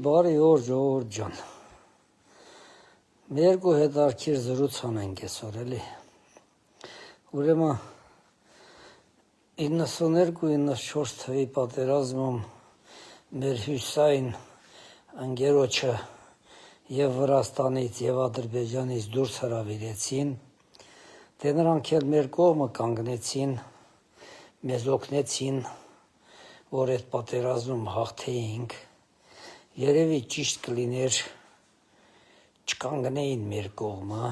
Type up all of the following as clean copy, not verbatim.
Բարի օր ժողովուրդ ջան, մի երկու հետարքիր զրույց անենք այսօր էլի, ուրեմն 92-94 թվի պատերազմում մեր հյուսային ընկերոջը և Վրաստանից և Ադրբեջանից դուրս հրավիրեցին, դե նրանք էլ մեր կողմը կանգնեցին, մեզ օգնեցին, որ այդ պատերազմում հաղթեինք, երևի ճիշտ կլիներ չկանգնեին մեր կողմը,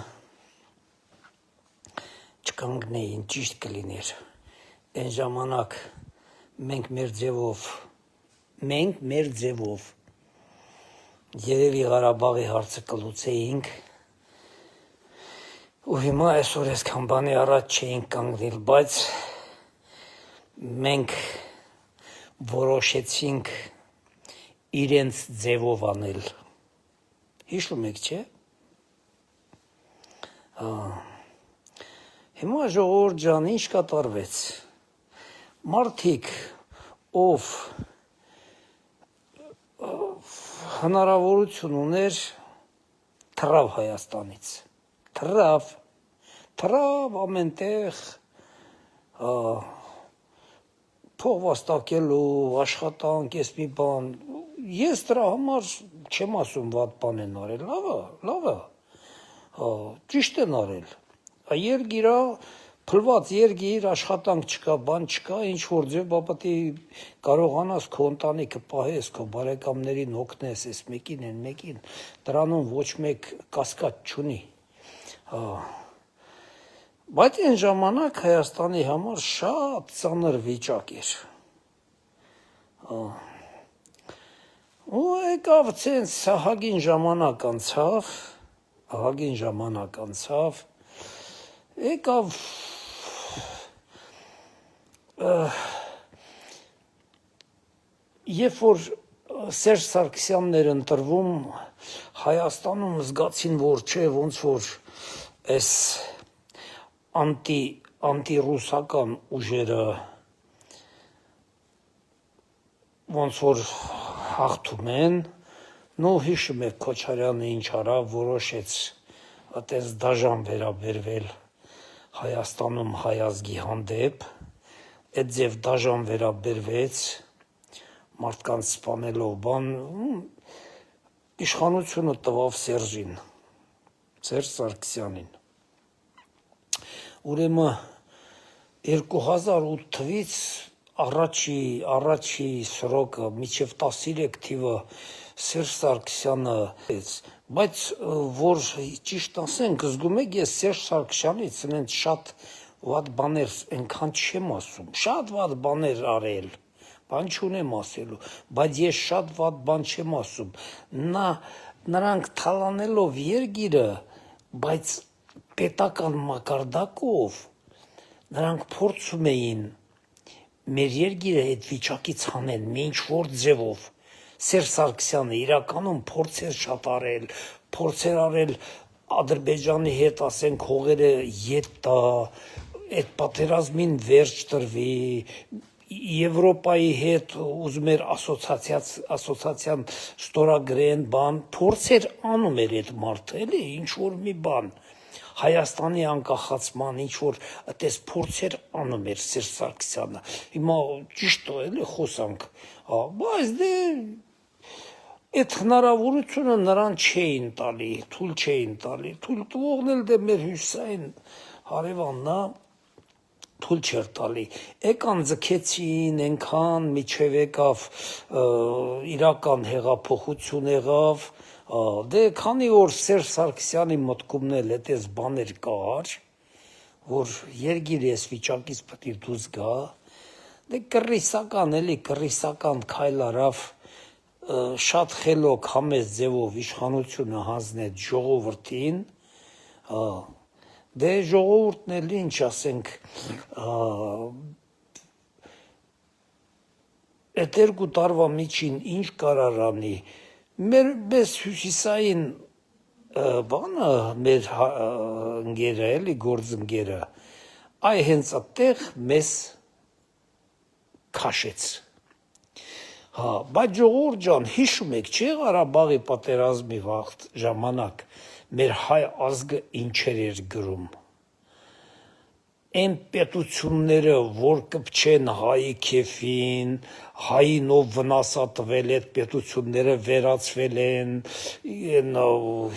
չկանգնեին, ճիշտ կլիներ, այն ժամանակ մենք մեր ձևով երևի Ղարաբաղի հարցը կլուծեինք ու հիմա այսօր այսքան բանի առաջ չէինք կանգնել, բայց մենք որոշեցինք իրենց ձևով անել, հիշում եք չէ, հիմա ժողովուրդ ջան ինչ կատարվեց, մարդիկ ով հնարավորություն ուներ թռավ Հայաստանից, թռավ ամենտեղ փող վաստակելու, աշխատանք, ես մի բան, ես դրա համար չեմ ասում վատ բան են արել, լավ է, ճիշտ են արել, երգիրա, փլված երգիր, աշխատանք չկա, բան չկա, ինչ-որ ձև, բապատի կարողանաս քո ընտանիքը պահես, քո բարեկամներին օգնես, ես մեկին են մեկին, դրանում ոչ մեկ կասկած չունի, բայց այն ժամանակ Հայաստանի համար շատ ծանր վիճակ էր, ու եկավ ցենց ահագին ժամանակ անցավ, եկավ երբ որ Սերժ Սարգսյանն էր ընտրվում, Հայաստանում զգացին, որ չէ, ոնց որ այս անտիրուսական ուժերը ոնց որ հաղթում են, նո հիշում եք Քոչարյանը ինչ արավ, որոշեց այտենց դաժան վերաբերվել Հայաստանում հայ ազգի հանդեպ, այդ ձև դաժան վերաբերվեց, մարդկանց սպանելով բան, իշխանությունը տվավ Սերժին, Սերժ Սարգսյանին, ուրեմն 2008 թվից առաջի սրոկը մինչև 13 թիվը Սերժ Սարգսյանը, բայց որ ճիշտ ասենք, զգում եք ես Սերժ Սարգսյանից շատ վատ բաներ այնքան չեմ ասում, շատ վատ բաներ արել, բան չունեմ ասելու, բայց ես շատ վատ բան չեմ ասում, նրանք թալանելով երգիրը, բայց պետական մակարդակով նրանք փորձում էին մեր երգիրը այդ վիճակից հանել, մի ինչ-որ ձևով, Սերժ Սարգսյանը իրականում փորձեր շատ արել, փորձեր արել Ադրբեջանի հետ, ասենք, հողերը ետ տա, այդ պատերազմին վերջ տրվի, Եվրոպայի հետ ուզում էր ասոցիացիան ստորագրեն, բան, փորձեր անում էր այդ մարդը, էլի, ինչ-որ մի բան, Հայաստանի անկախացման ինչ-որ այդպես փորձեր անում էր Սերժ Սարգսյանը, հիմա ճիշտ է էլի խոսանք, բայց դե այդ հնարավորությունը նրան չէին տալի, թույլ տվողն էլ դե մեր հյուսային հարևանն է, թույլ չէր տալի, եկան ձգեցին, այնքան միջև եկավ իրական հեղափոխություն եղավ, դե քանի որ Սերժ Սարգսյանի մտքումն էլ այդպես բաներ կար, որ երգիրը այս վիճակից պետք է դուրս գա, դե կռիսական քայլ արավ, շատ խելոք համեստ ձևով իշխանությունը հանձնեց ժողովրդին, դե ժողովուրդն էլ ինչ ասենք, այդ 2 տարվա միջին ինչ կարար անի, մեզ հյուսիսային բանը, մեր ընկերը, էլի գործընկերը, հենց այդտեղ մեզ քաշեց, Հա, բայց ժողովուրդ ջան, հիշում եք, չէ՞ Ղարաբաղի պատերազմի վաղ ժամանակ մեր հայ ազգը ինչեր էր գրում։ Այն պետությունները, որ կպչեն հայի քեֆին, հային ով վնասատվել այդ պետությունները վերացվել են,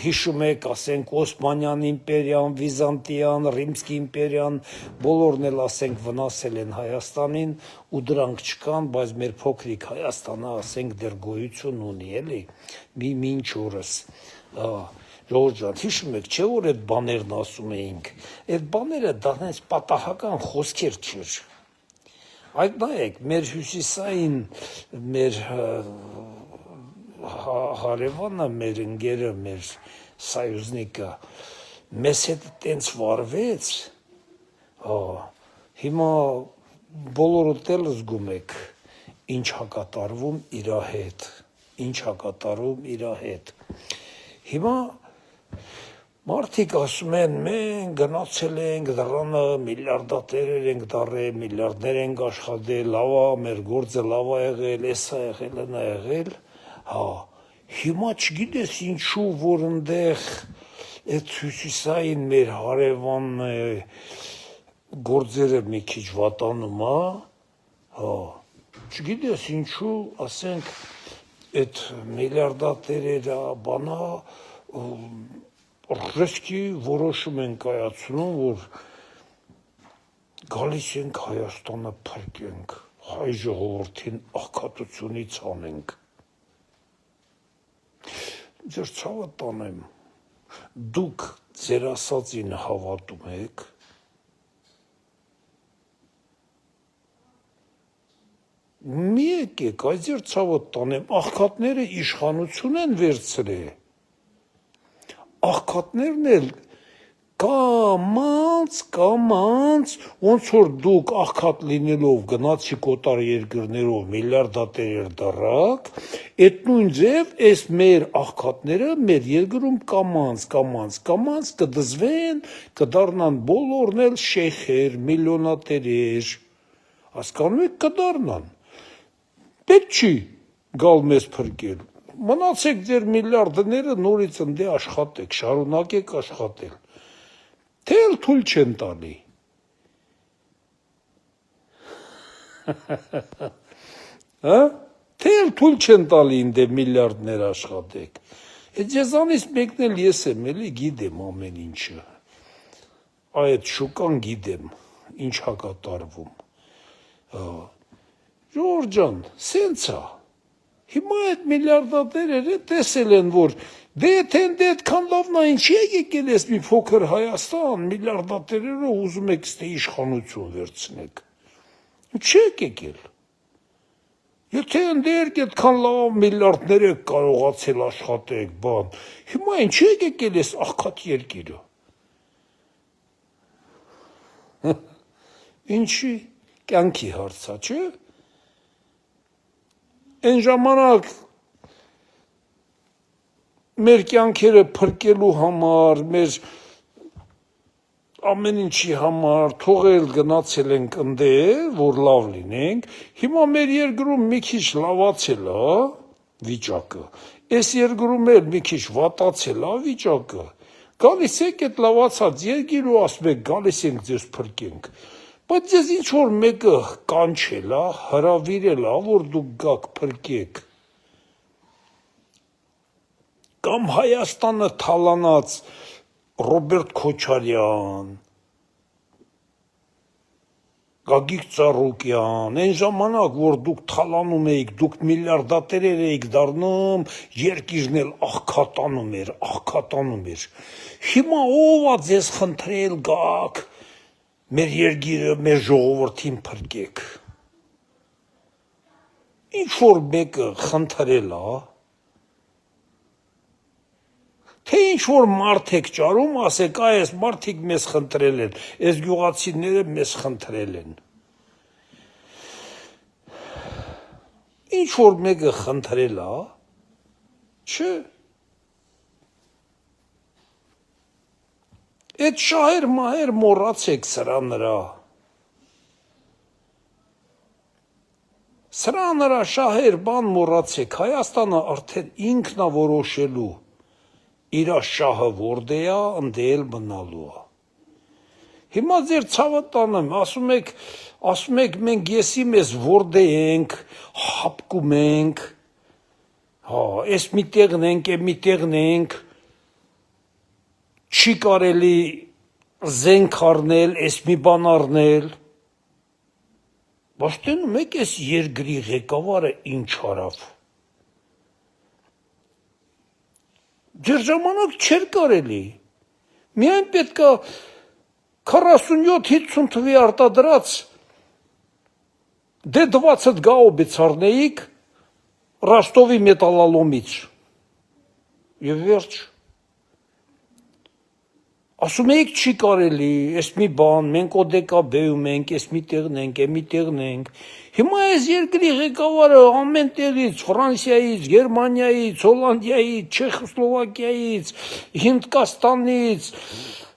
հիշում եք, ասենք Օսմանյան իմպերիան, Վիզանտիան, Ռիմսկի իմպերիան, բոլորն էլ ասենք վնասել են Հայաստանին ու դրանք չկան, բայց մեր փոքրիկ Հայաստանը ասենք դեռ գոյություն ունի, էլի, մինչ օրս։ Ժողովուրդ ջան, հիշում եք, չէ՞ որ այդ բաներն ասում էինք, այդ բաները դա հենց պատահական խոսքեր չէր։ Այդ նայեք, մեր հյուսիսային, մեր հարևանը, մեր ընկերը, մեր սայուզնիկը, մեզ հետ տենց վարվեց, հիմա բոլորդ էլ զգում եք, ինչ հակատարվում իրա հետ, Հիմա մարդիկ ասում են, մենք գնացել ենք դրանը, միլիարդատերեր ենք դարել, միլիարդներ ենք աշխատել, լավա, մեր գործը լավա եղել, էսա եղել, ընա եղել, հա, հիմա չգիտես ինչու, որ ընդեղ այդ հյուսիսային մեր հարևան գործերը մի քիչ վատանում, հա, չգիտես ինչու, ասենք, այդ միլիարդատերերը, բանա, ռեսկի որոշում են կայացնում, որ գալիս ենք Հայաստանը փրկենք, հայ ժողովրդին աղքատությունից հանենք։ Ձեր ցավը տանեմ, դուք ձեր ասածին հավատում եք, մի եկեք, այս ձեր ցավը տանեմ, աղքատները իշխանություն են վերցրել, աղքատներն էլ կամանց, ոնց որ դուք աղքատ լինելով գնացիք օտար երկրներով միլիարդատերեր դառաք, այդ նույն ձև այս մեր աղքատները մեր երկրում կամանց կդզվեն, կդառնան բոլորն էլ շեյխեր, միլիոնատերեր, հասկանում եք, կդառնան, պետք չի գալ մեզ փրկել, մնացեք ձեր միլիարդները նորից ընդե աշխատեք, շարունակեք աշխատել, թե էլ թույլ չեն տալի, թե էլ թույլ չեն տալի ինձ միլիարդներ աշխատեք, այդ ձեզանից մեկն էլ ես եմ, էլի գիտեմ ամեն ինչը, այդ շուկան գիտեմ, ինչ հակատարվում, ժողովուրդ ջան, սենց է, հիմա այդ միլիարդատերերը տեսել են, որ դե եթե այդքան լավն է, ինչի եք եկել ես մի փոքր Հայաստան, միլիարդատերերով ուզում եք ստե իշխանություն վերցնեք, չի եք եկել, եթե ընդերք այդքան լավ միլիարդներ եք կարողացել աշխատեք, բան, հիմա ինչի եք եկել ես աղքատ երկիրը, ինչի, կյանքի հարցա, չէ, Այն ժամանակ մեր կյանքերը փրկելու համար, մեր ամեն ինչի համար թողել գնացել ենք ընդե, որ լավ լինենք, հիմա մեր երկրում մի քիչ լավացել է վիճակը, այս երկրում էլ մի քիչ վատացել է վիճակը, գալիս եք այդ լավացած երկիր ու ասում եք գալիս ենք ձեզ փրկենք, բայց ես ինչ որ մեկը կանչել է, հրավիրել է, որ դուք գաք փրկեք, կամ Հայաստանը թալանած Ռոբերտ Քոչարյան, Գագիկ Ծառուկյան, այն ժամանակ, որ դուք թալանում էիք, դուք միլիարդատերեր էիք դառնում, երկիրն էլ աղքատանում էր, հիմա ով է ձեզ խնդրել գաք, մեր երկիրը, մեր ժողովրդին փրկեք, ինչ որ մեկը խնդրել է, թե ինչ որ մարդ եք ճարում, ասեք, այս մարդիկ մեզ խնդրել են, այս գյուղացիները մեզ խնդրել են, ինչ որ մեկը խնդրել է, չէ, այդ շահեր մահեր մոռացեք սրա նրա, Սրա անհրաժեշտ բան մոռացեք, Հայաստանը արդեն ինքն է որոշելու իր շահը որտե է, ընդել մնալու է։ Հիմա ձեր ցավը տանեմ, ասում եք մենք եսի մեզ որտե ենք, հապկում ենք, հա, էս մի տեղն ենք, մի տեղն ենք, չի կարելի զենք առնել, էս մի բան առնել։ Բայց տենում եք էս երկրի ղեկավարը ինչ արավ։ Ձեր ժամանակ չէր կարելի։ Միայն պետք է 47-50 թվի արտադրած դե 20 գաուբից առնեիք Ռոստովի մետալալոմից։ Եվ վերջ։ Ասում եք չի կարելի, էս մի բան, մենք ODKB-ում ենք, էս մի տեղն ենք, մի տեղն ենք։ Հիմա այս երկրի ղեկավարը ամեն տեղից, Ֆրանսիայից, Գերմանիայից, Հոլանդիայից, Չեխոսլովակիայից, Հնդկաստանից,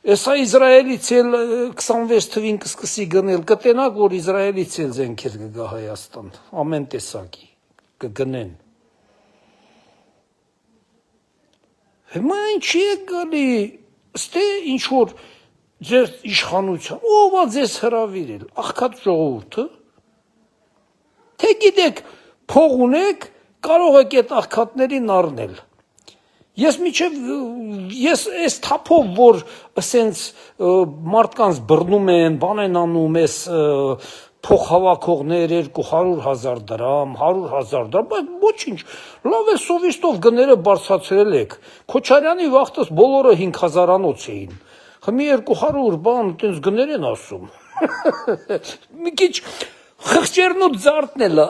Էսա Իսրայելից էլ 26 թվին կսկսի գնել, կտենակ, որ Իսրայելից էլ զենքեր կգա Հայաստան, ամեն տեսակի, կգնեն։ Հիմա ինչի է գալի, ստե ինչ-որ ձեր իշխանության, ով է ձեզ հրավիրել, աղքատ ժողովուրդը, թե գիտեք, փող ունեք, կարող եք այդ աղքատներին առնել։ Ես այս թափով, որ ասենց մարդկանց բռնում են, բան են անում, այս փող հավաքողներ 200,000 դրամ, 100,000 դրամ, բայց ոչինչ, լավ է սովիստով գները բարձրացրել եք, Քոչարյանի վաղտս բոլորը 5,000-անոց էին, խմի 200 բան, տենց գներ են ասում, մի քիչ խղճերն ու ձարտն էլ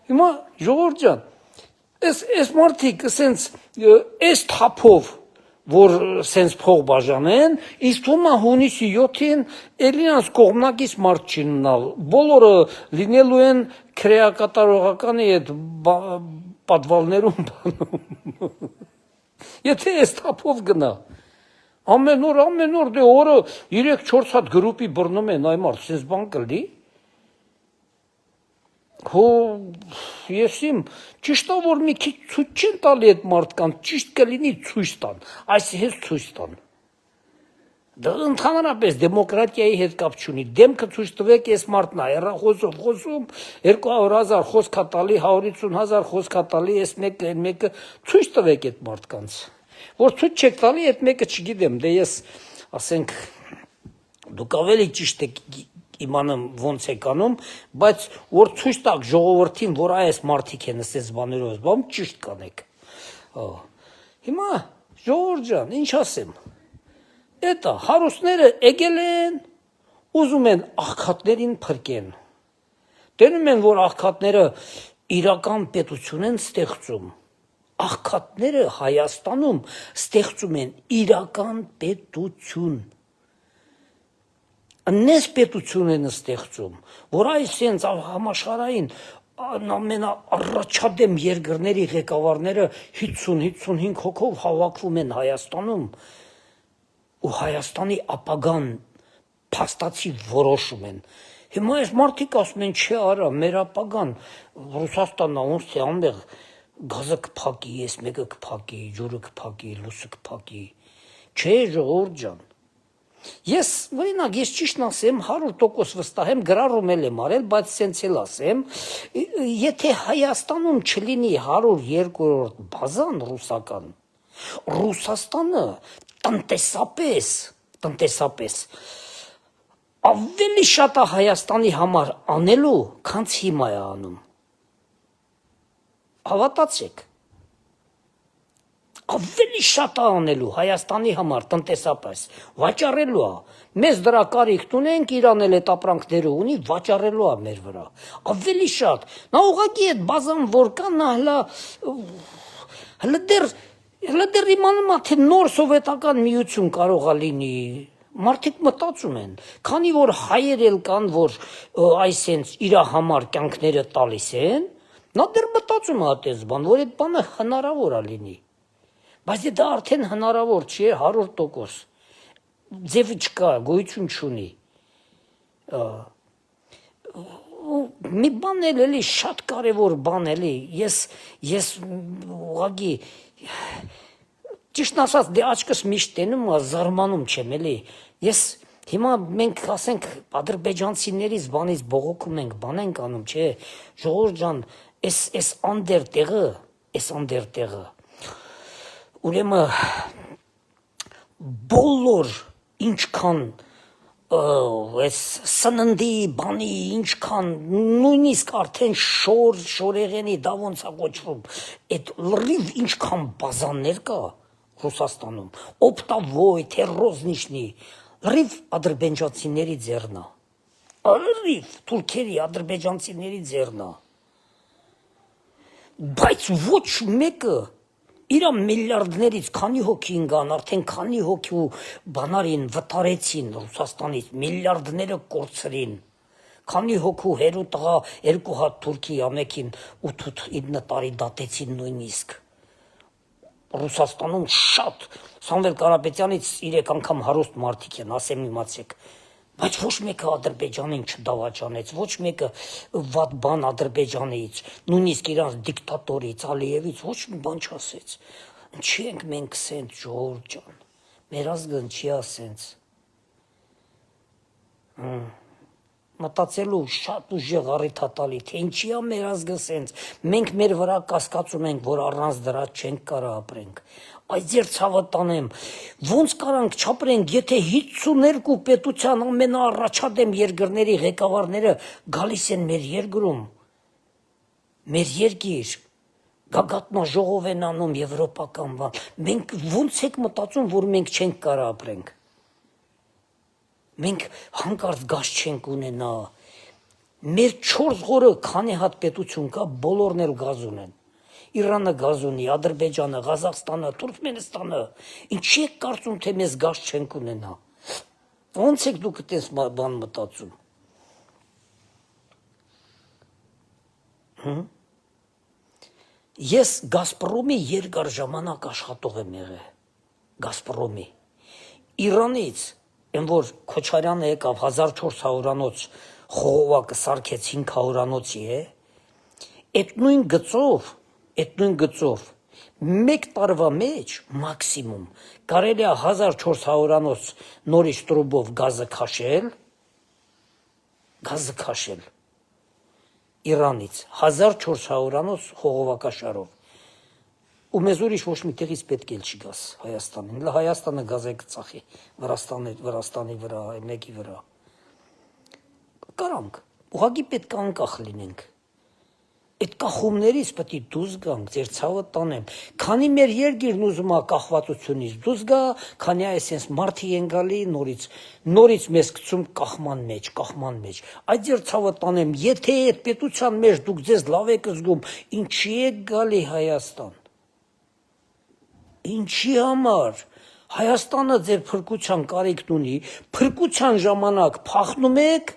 հիմա ժողովուրդ ջան, Այս մարդիկ, այս թափով, որ սենց փող բաժանեն, իսկ թվում է հունիսի 7-ին էլ իրանց կողմնակից մարդ չի մնալ, բոլորը լինելու են քրեակատարողականի այդ պատվալներում բանում, եթե այս թափով գնա, ամեն օր դե օրը 3-4 հատ գրուպի բռնում են այ մարդ, սենց բան կլի, Եսիմ, ճիշտ է, որ մի քիչ ցույց չեն տալի այդ մարդկանց, ճիշտ կլինի ցույց տան, այսպես ցույց տան։ Դա ընդհանրապես դեմոկրատիայի հետ կապ չունի, դեմքը ցույց տվեք, այս մարդն է հեռախոսով խոսում, 200,000 խոսք է տալի, 150,000 խոսք է տալի, այս մեկը ցույց տվեք այդ մարդկանց։ Որ ցույց չեք տալի, այդ մեկը չգիտեմ, դե ես ասենք դուք ավելի ճիշտ եք իմանամ ոնց եք անում, բայց որ ցույց տակ ժողովրդին, որ այս մարդիկ են ասես բաներով, բամ ճիշտ կանեք։ Հիմա ժողովուրդ ջան, ինչ ասեմ։ Էտա հարուստները եկել են, ուզում են աղքատներին փրկեն։ Տենում են, որ աղքատները իրական պետություն են ստեղծում։ Աղքատները Հայաստանում ստեղծում են իրական պետություն։ Աննես պետություն են ստեղծում, որ այսենց համաշխարհային ամենաառաջադեմ երկրների ղեկավարները 50-55 հոգով հավաքվում են Հայաստանում ու Հայաստանի ապագան փաստացի որոշում են։ Հիմա այս մարդիկ ասում են, չէ, արա, մեր ապագան Ռուսաստանն է, ոնց է ամեղ գազը կփակի, ես մեկը կփակի, ջուրը կփակի, լույսը կփակի։ Չէ, ժողովուրդ ջան։ Ես ճիշտն ասեմ, 100% վստահ եմ, գրառում եմ արել, բայց սենց էլ ասեմ, եթե Հայաստանում չլինի 102-րդ բազան ռուսական, Ռուսաստանը տնտեսապես ավելի շատ է Հայաստանի համար անելու, քան հիմա է անում։ Հավատացեք։ Ավելի շատ է անելու Հայաստանի համար տնտեսապես, վաճառելու է, մեզ դրա կարիք ունենք, Իրան էլ այդ ապրանքները ունի, վաճառելու է մեր վրա, ավելի շատ, նա ուղղակի այդ բազան որ կա, նա հլը դեռ իմանում է, թե նոր սովետական միություն կարող է լինի, մարդիկ մտածում են, քանի որ հայեր էլ կան, որ այսենց իրա համար կյանքները տալիս են, նա դեռ մտածում է այդպես բան, որ այդ բանը հնարավոր է լինի։ Բայց դա արդեն հնարավոր չի 100%, ձևը չկա, գոյություն չունի։ մի բան էլի շատ կարևոր բան էլի ես ուղղակի ճիշտ ասած դե աչքս միշտ տենում է զարմանում չեմ էլի ես հիմա մենք ասենք ադրբեջանցիներից բանից բողոքում ենք բան ենք անում չէ ժողովուրդ ջան էս անդեր տեղը ուրեմն բոլոր ինչքան այս սննդի բանի ինչքան նույնիսկ արդեն շորեղենի դա ոնց է կոչվում այդ լրիվ ինչքան բազաններ կա Ռուսաստանում օպտավոյ թերոզնիշնի լրիվ ադրբեջանցիների ձեռնա լրիվ թուրքերի ադրբեջանցիների ձեռնա բայց ոչ մեկը իր միլիարդներից քանի հոգի ինգան արդեն քանի հոգի ու բանարին վտարեցին Ռուսաստանից միլիարդները կորցրին քանի հոգու հերու տղա երկու հատ թուրքի ամեկին 8-9 տարի դատեցին նույնիսկ Ռուսաստանում շատ Սամվել Կարապետյանից 3 անգամ հարուստ մարդիկ են ասեմ իմացեք բայց ոչ մեկը Ադրբեջանին չդավաճանեց ոչ մեկը վատ բան Ադրբեջանից նույնիսկ իրանց դիկտատորից Ալիևից ոչ մի բան չասեց ինչի ենք մենք սենց ժողովուրդ ջան մեր ազգը ինչի է սենց մտածելու շատ ուժեղ առիթատալի թե ինչի է մեր ազգը սենց մենք մեր վրա կասկածում ենք որ առանց դրա չենք կարող ապրենք այս ձեր ցավը տանեմ ոնց կարանք չապրենք եթե 52 պետության ամենաառաջադեմ երկրների ղեկավարները գալիս են մեր երկրում մեր երկիր գագաթնաժողով են անում եվրոպական բան մենք ոնց եք մտածում որ մենք չենք կարող ապրենք մենք հանկարծ գազ չենք ունենա մեր 4 ღորը քանի հատ պետություն կա բոլորն էլ գազ ունեն Իրանը գազ ունի, Ադրբեջանը, Ղազախստանը, Թուրքմենստանը ինչի եք կարծում թե մեզ գազ չենք ունենա ոնց եք դուք այդպես բան մտածում Ես Գազպրոմի երկար ժամանակ աշխատող եմ եղել Գազպրոմի Իրանից Այն որ Քոչարյանը եկավ 1400-անոց խողովակը սարքեց 500-անոցի Այդ նույն գծով մեկ տարվա մեջ մաքսիմում կարելի է 1400-անոց նորից տրուբով գազը քաշել Իրանից 1400-անոց խողովակաշարով ու մեզ ուրիշ ոչ մի տեղից պետք էլ չի գազ Հայաստանին Հայաստանը գազ է կծախի Վրաստանի վրա մեկի վրա կարանք ուղղակի պետք է անկախ լինենք այդ կախումներից պետք է դուրս գանք ձեր ցավը տանեմ քանի մեր երկիրն ուզում է կախվածությունից դուրս գա քանի այսպես մարդի են գալի նորից մեզ գցում կախման մեջ այդ ձեր ցավը տանեմ եթե այդ պետության մեջ դուք ձեզ լավ եք զգում ինչի եք գալի Հայաստան Ինչի համար Հայաստանը ձեր փրկության կարիքն ունի փրկության ժամանակ փախնում եք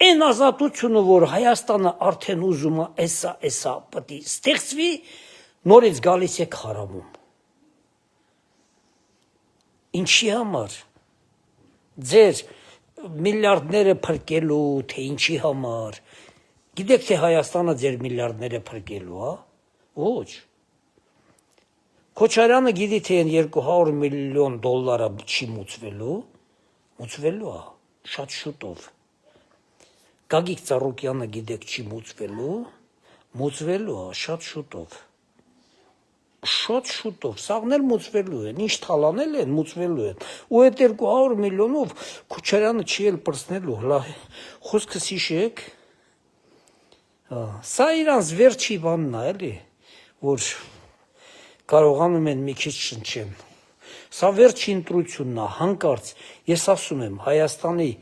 Այն ազատությունը որ Հայաստանը արդեն ուզում է էսա պետք է ստեղծվի նորից գալիս եք հարավում Ինչի համար ձեր միլիարդները փրկելու թե ինչի համար գիտեք թե Հայաստանը ձեր միլիարդները փրկելու ոչ Քոչարյանը գիտի թե այն $200 միլիոն չի մուծվելու շատ շուտով Գագիկ Ծառուկյանը գիտեք չի մուծվելու շատ շուտով սաղն էլ մուծվելու են ինչ թալանել են մուծվելու են ու այդ 200 միլիոնով Քոչարյանը չի էլ պրծնելու խոսքս հիշեք սա իրանց վերջի բանն է էլի որ կարողանում են մի քիչ շնչեն Սա վերջի ընտրությունն է հանկարծ ես ասում եմ Հայաստանի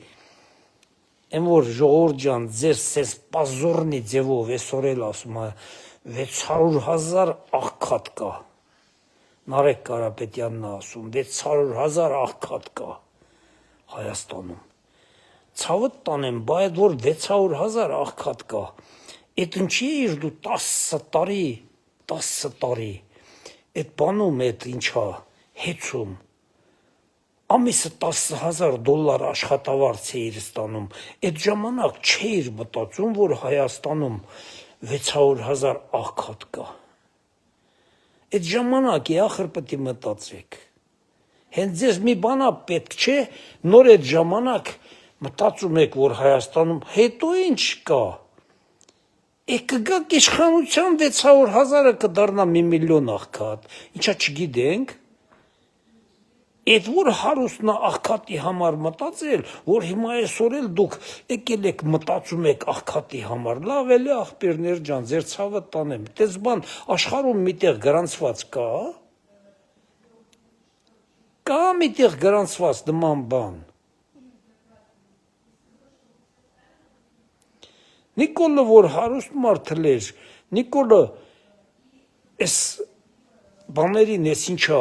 Այն որ ժողովուրդ ջան ձեր սես պազորնի ձևով այսօր էլ ասում է 600,000 աղքատ կա Նարեկ Կարապետյանն է ասում 600,000 աղքատ կա Հայաստանում Ցավը տանեմ բայ այդ որ 600,000 աղքատ կա Այդ ինչի է դու 10 տարի Այդ բանում այդ ինչա հեծում ամիսը $10,000 աշխատավարձ էիր ստանում, այդ ժամանակ չէիր մտածում, որ Հայաստանում 600,000 աղքատ կա։ Այդ ժամանակ է ախր պետք է մտածեք։ Հենց ձեզ մի բանա պետք չէ, նոր այդ ժամանակ մտածում եք, որ Հայաստանում հետո ինչ կա։ Կգաք իշխանության 600,000-ը կդառնա 1 միլիոն աղքատ, ինչա չգիտենք։ Այդ որ հարուստն աղքատի համար մտածել, որ հիմա այսօր էլ դուք եկել եք մտածում եք աղքատի համար, լավ էլի աղբերներ ջան, ձեր ցավը տանեմ, դες բան աշխարհում միտեղ գրանցված կա։ Կա միտեղ գրանցված նման բան։ Նիկոլը որ հարուստ մարդ էր, Նիկոլը այս բաներին էս ինչա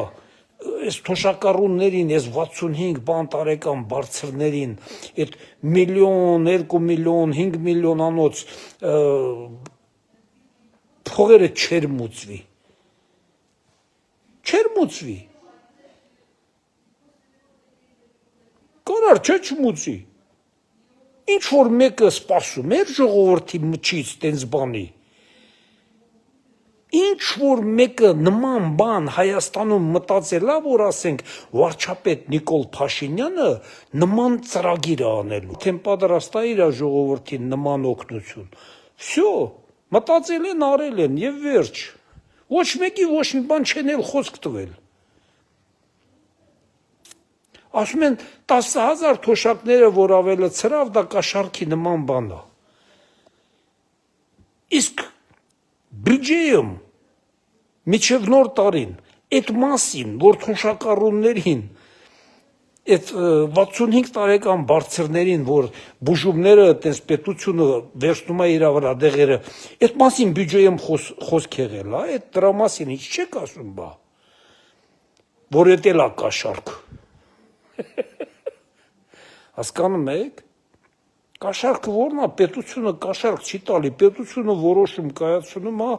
այս թոշակառուներին, այս 65 բան տարեկան բարձրներին, այդ միլիոն, 2 միլիոն, 5 միլիոնանոց փողերը չեր մուծվի։ Չեր մուծվի։ Կարար չէ չմուծի։ Ինչ որ մեկը սպասում էր ժողովրդի մչից տենց բանի։ Ինչ որ մեկը նման բան Հայաստանում մտածելա, որ ասենք վարչապետ Նիկոլ Փաշինյանը նման ծրագիր է անելու, թե պատրաստ է իր ժողովրդին նման օգնություն։ Всё, մտածել են, արել են եւ վերջ։ Ոչ մեկի ոչ մի բան չեն էլ խոսք տվել։ Ասում են 10,000 թոշակները, որ ավելը ծրավ, դա կաշառքի նման բան է։ Իսկ բյուջեում միջև նոր տարին այդ մասին, որ թոշակառուներին, այդ 65 տարեկան բարձրներին, որ բուժումները այդպես պետությունը վերցնում է իր վրա դեղերը, այդ մասին բյուջեում խոսք եղել է, այդ դրա մասին ինչ չեք ասում, բա, որ էդ էլ է կաշառք։ Հասկանում եք։ Կաշառքը որն է, պետությունը կաշառք չի տալի, պետությունը որոշում կայացնում է,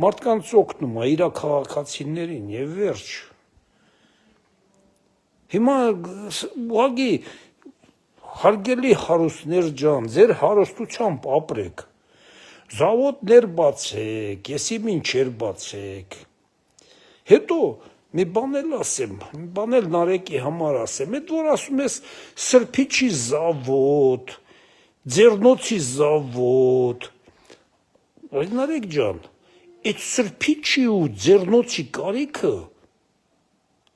մարդկանց օգնում է, իր քաղաքացիներին եւ վերջ։ Հիմա ուղղակի հարգելի հարուստներ ջան, ձեր հարստությամբ ապրեք։ Զավոդներ բացեք, եսի մինչեր բացեք։ Հետո մի բան էլ ասեմ, մի բան էլ Նարեկի համար ասեմ, այդ որ ասում ես սրբիչի զավոդ, ձեռնոցի զավոդ, Նարեկ ջան, այդ սրբիչի ու ձեռնոցի կարիքը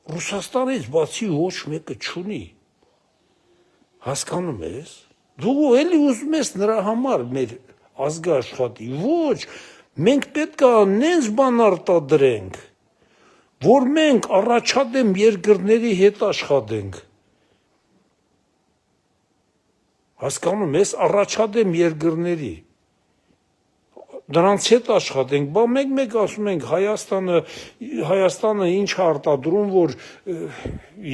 Ռուսաստանից բացի ոչ մեկը չունի, հասկանում ես, դու էլի ուզում ես նրա համար մեր ազգը աշխատի, ոչ, մենք պետք է նենց բան արտադրենք, որ մենք առաջադեմ երկրների հետ աշխատենք, հասկանում ես, առաջադեմ երկրների, դրանց հետ աշխատենք, բա մեկ ասում ենք Հայաստանը ինչ արտադրում, որ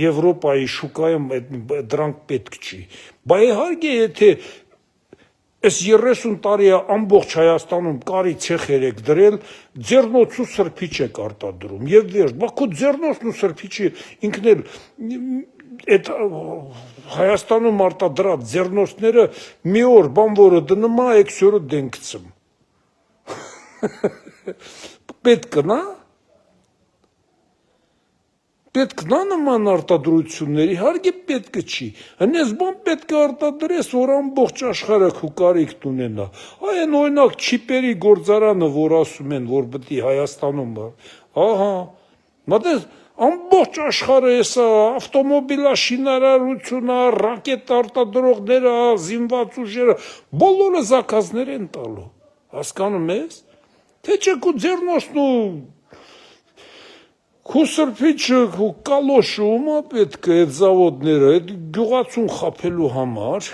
Եվրոպայի շուկայում դրանք պետք չի, բա իհարկե եթե այս 30 տարի ամբողջ Հայաստանում կարի ցեխեր եք դրել, ձեռնոց ու սրբիչ եք արտադրում եւ վերջ, բա քո ձեռնոցն ու սրբիչը ինքն էլ այդ Հայաստանում արտադրած ձեռնոցները մի օր բան որը դնում է էքսյորը դենքցում պետք նա նման արտադրություններ, իհարկե պետք չի, հնես բան պետք է արտադրես, որ ամբողջ աշխարհը քո կարիքն ունենա, այն օրինակ չիպերի գործարանը, որ ասում են, որ պետք է Հայաստանում, ահա, մտես ամբողջ աշխարհը էսա ավտոմոբիլաշինարարությունը, ռակետ արտադրողները, զինված ուժերը, բոլորը զաքազներ են տալու, հասկանում ես, թե չէ քո ձեռնոցն ու քո սրբիչը, քո կալոշը ումա պետք է այդ զավոդները, այդ գյուղացուն խաբելու համար,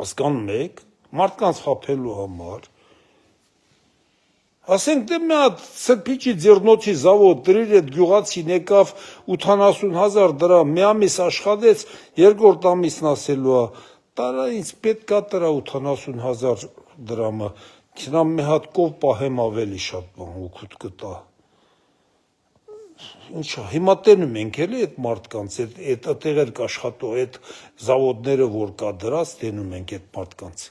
հասկանում եք, մարդկանց խաբելու համար, ասենք դե մի հատ սրբիչի ձեռնոցի զավոդ դրիր այդ գյուղացին եկավ 80,000 դրամ, մի ամիս աշխատեց, երկրորդ ամիսն ասելու է, տարա ինձ պետք է տրա 80,000 դրամը, քնամ մի հատ կով պահեմ ավելի շատ բան օգուտ կտա։ ինչա, հիմա տենում ենք էլի այդ մարդկանց, այդ տեղեր կաշխատող, այդ զավոդները, որ կա դրած, տենում ենք այդ մարդկանց։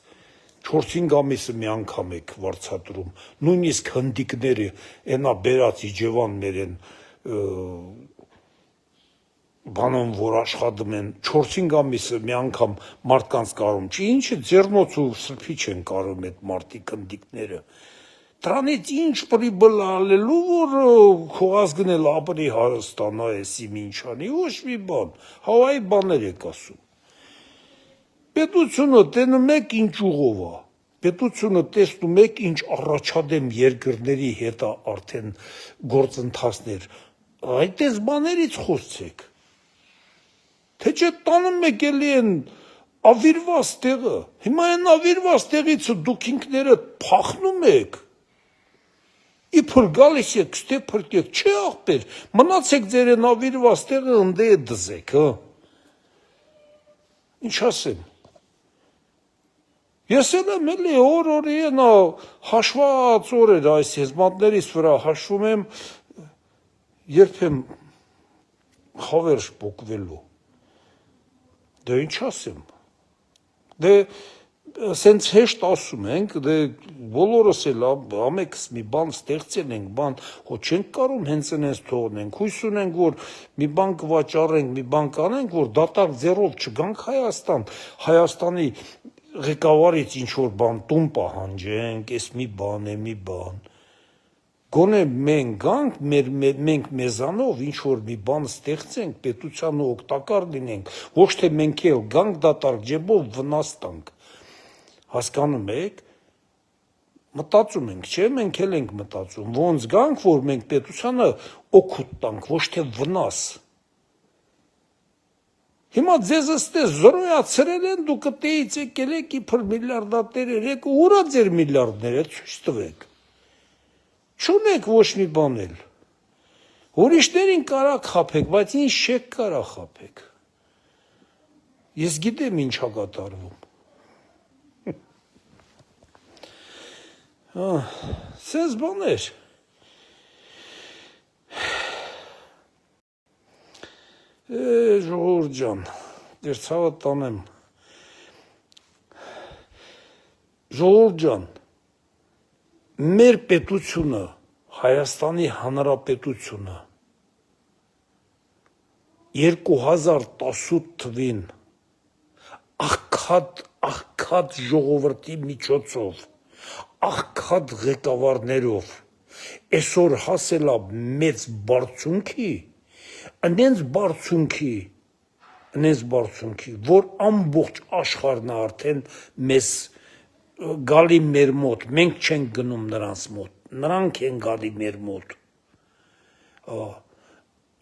4-5 ամիսը մի անգամ եք վարձատրում, նույնիսկ հնդիկները, այնա բերած Իջևաններ են, բանոն, որ աշխատում են, 4-5 ամիսը մի անգամ մարդկանց կարում, չի ինչը ձեռնոց ու սրբի չեն կարում այդ մարդիկ հնդիկները։ Դրանից ինչ պրիբլ ալելու, որ քո ազգն էլ ապրի հարստանա էսի մինչանի, ոչ մի բան, Հավայի բաներ եք ասում։ Պետությունը տենում եք ինչ ուղով է, պետությունը տեսնում եք ինչ առաջադեմ երկրների հետ է արդեն գործընթացներ, այդպես բաներից խոսեցեք։ Թե չէ տանում եք էլի են ավիրված տեղը, հիմա են ավիրված տեղից դուք ինքներդ փախնում եք, իբր գալիս եք, ստե փրկեք, չէ աղբեր, մնացեք ձեր են ավիրված տեղը ընդե դզեք, ինչ ասեմ, ես էլ եմ էլի օր-օրի են հաշված օրեր այս հեզմանտներիս վրա հաշվում եմ, երբ եմ հավերժ պոկվելու, դե ինչ ասեմ, դե սենց հեշտ ասում ենք, դե բոլորս էլ ամեկս մի բան ստեղծել ենք, բան, հո չենք կարում հենց ընես թողնենք, հույս ունենք, որ մի բան կվաճառենք, մի բան կանենք, որ դատարկ ձեռով չգանք Հայաստան, Հայաստանի ղեկավարից ինչ-որ բան տուն պահանջենք, ես մի բան է, մի բան, գոնե մենք գանք, մենք մեզանով ինչ-որ մի բան ստեղծենք, պետությանը օգտակար լինենք, ոչ թե մենք էլ գանք դատարկ ջեբով վնաս տանք, հասկանում եք, մտածում ենք, չէ, մենք էլ ենք մտածում, ոնց գանք, որ մենք պետությանը օգուտ տանք, ոչ թե վնաս, հիմա ձեզ ստես զրոյացրել են, դուք տեից եկել եք, իբր միլիարդատեր եք, ուրա ձեր միլիարդները, ցույց տվեք, չունեք ոչ մի բան էլ, ուրիշներին կարա խաբեք, բայց ինչ չեք կարա խաբեք, ես գիտեմ ինչ ա կատարվում, սենց բաներ, ժողովուրդ ջան, դեր ցավը տանեմ, ժողովուրդ ջան, մեր պետությունը, Հայաստանի Հանրապետությունը 2018 թվին աղքատ ժողովրդի միջոցով, աղքատ ղեկավարներով, այսօր հասելա մեծ բարձունքի, ընենց բարձունքի, որ ամբողջ աշխարհն արդեն մեզ գալի մեր մոտ, մենք չենք գնում նրանց մոտ, նրանք են գալի մեր մոտ,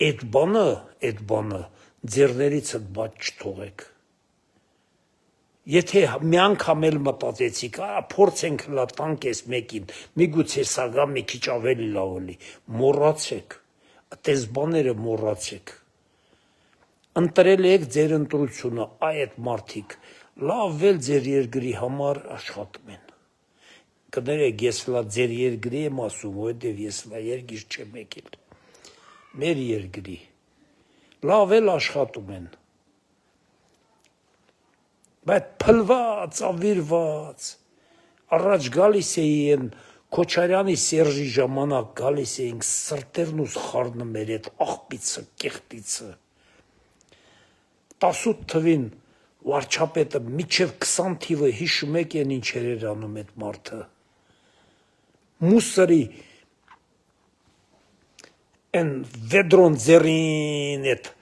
այդ բանը ձեռներիցդ բաց չթողեք, եթե մի անգամ էլ մտածեցիք, փորձենք հլա տանք ես մեկին, միգուցե սա գա մի քիչ ավելի լավ լինի, մոռացեք, այդպես բաները մոռացեք, ընտրել եք ձեր ընտրությունը, այդ մարդիկ լավ էլ ձեր երկրի համար աշխատում են, կներեք ես հլա ձեր երկրի եմ ասում, որովհետև ես հլա երկիր չեմ եկել, մեր երկրի, լավ էլ աշխատում են, բայց փլված, ավիրված, առաջ գալիս էին Քոչարյանի Սերժի ժամանակ գալիս էինք սրտերն ու խառնում էր այդ աղբիցը, կեղտիցը, 18 թվին վարչապետը միջև 20 թիվը հիշում եք են ինչեր էր անում այդ մարդը, մուսրի են վեդրոն ձերին այդ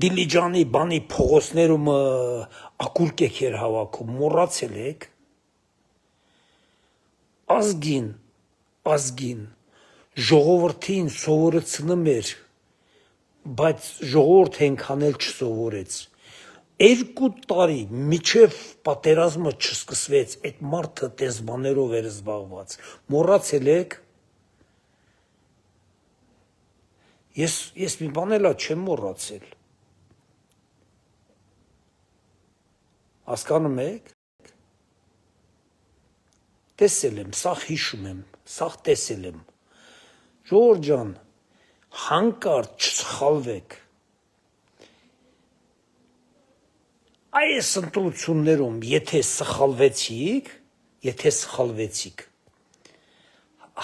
Դիլիջանի բանի փողոցներում ակուրկեք էր հավաքում, մոռացել եք, ազգին, ժողովրդին սովորեցնում էր, բայց ժողովուրդ հենքան էլ չսովորեց, 2 տարի միջև պատերազմը չսկսվեց, այդ մարդը տես բաներով էր զբաղված, մոռացել եք, ես մի բան էլ չեմ մոռացել, հասկանում եք, տեսել եմ, սաղ հիշում եմ, սաղ տեսել եմ, ժողովուրդ ջան, հանկարծ չսխալվեք։ Այս ընտրություններում, եթե սխալվեցիք,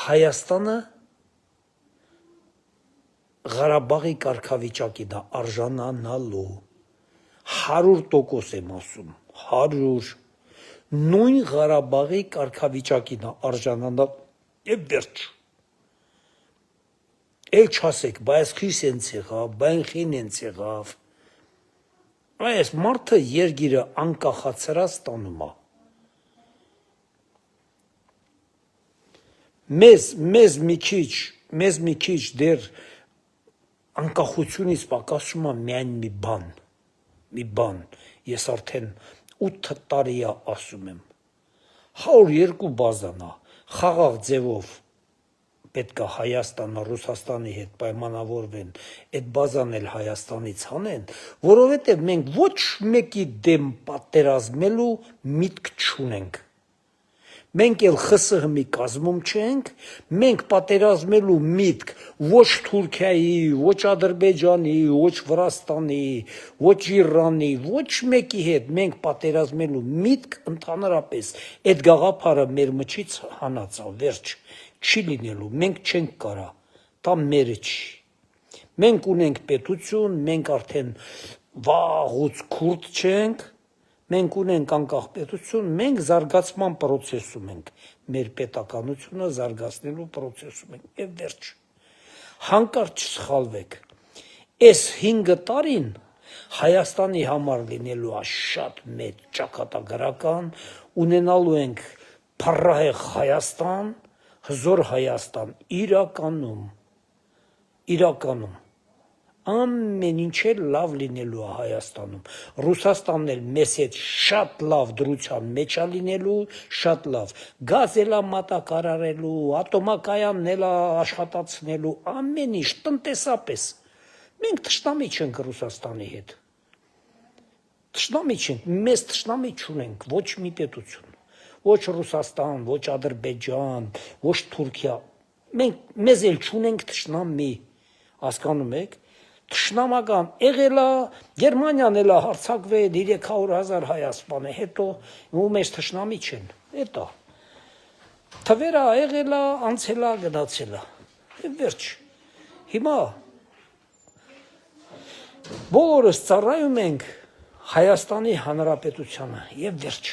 Հայաստանը Ղարաբաղի կարգավիճակի դա արժանանալու 100% եմ ասում, 100 նույն Ղարաբաղի կարգավիճակի դա արժանանալ եւ վերջ։ Էլ չասեք, բայց քույս են եղավ, բան խին են եղավ։ Այս մարդը երգիրը անկախացրած տանում է։ Մեզ մի քիչ դեռ անկախությունից պակասում է միայն մի բան, ես արդեն 8 տարի է ասում եմ, 102 բազան է, խաղաղ ձևով պետք է Հայաստանը Ռուսաստանի հետ պայմանավորվեն, այդ բազան էլ Հայաստանից հանեն, որովհետև մենք ոչ մեկի դեմ պատերազմելու միտք չունենք։ Մենք էլ ԽՍՀՄ-ի կազմում չենք, մենք պատերազմելու միտք ոչ Թուրքիայի, ոչ Ադրբեջանի, ոչ Վրաստանի, ոչ Իրանի, ոչ մեկի հետ մենք պատերազմելու միտք ընդհանրապես այդ գաղափարը մեր մչից հանած է, վերջ, չի լինելու, մենք չենք կարա, դա մերը չի։ Մենք ունենք պետություն, մենք արդեն վաղուց քուրդ չենք, մենք ունենք անկախ պետություն, մենք զարգացման պրոցեսում ենք, մեր պետականությունը զարգացնելու պրոցեսում ենք, եւ վերջ։ Հանկարծ չսխալվեք, այս 5 տարին Հայաստանի համար լինելու է շատ մեծ ճակատագրական, ունենալու ենք փառահեղ Հայաստան, հզոր Հայաստան, իրականում, ամեն ինչ էլ լավ լինելու է Հայաստանում, Ռուսաստանն էլ մեզ հետ շատ լավ դրության մեջ է լինելու, շատ լավ, գազ էլ է մատակարարելու, ատոմակայանն էլ է աշխատացնելու, ամեն ինչ, տնտեսապես, մենք թշնամի չենք Ռուսաստանի հետ, թշնամի չենք, մեզ թշնամի չունենք, ոչ մի պետություն, ոչ Ռուսաստան, ոչ Ադրբեջան, ոչ Թուրքիա, մեզ էլ չունենք թշնամի, հասկանում եք, թշնամական եղել է, Գերմանիան էլ է հարձակվել 300,000 հայ ասպան է, հետո ու մեզ թշնամի չեն, էտա, թվերը եղել է, անցել է, գնացել է, եւ վերջ, հիմա բոլորս ծառայում ենք Հայաստանի Հանրապետությանը, եւ վերջ։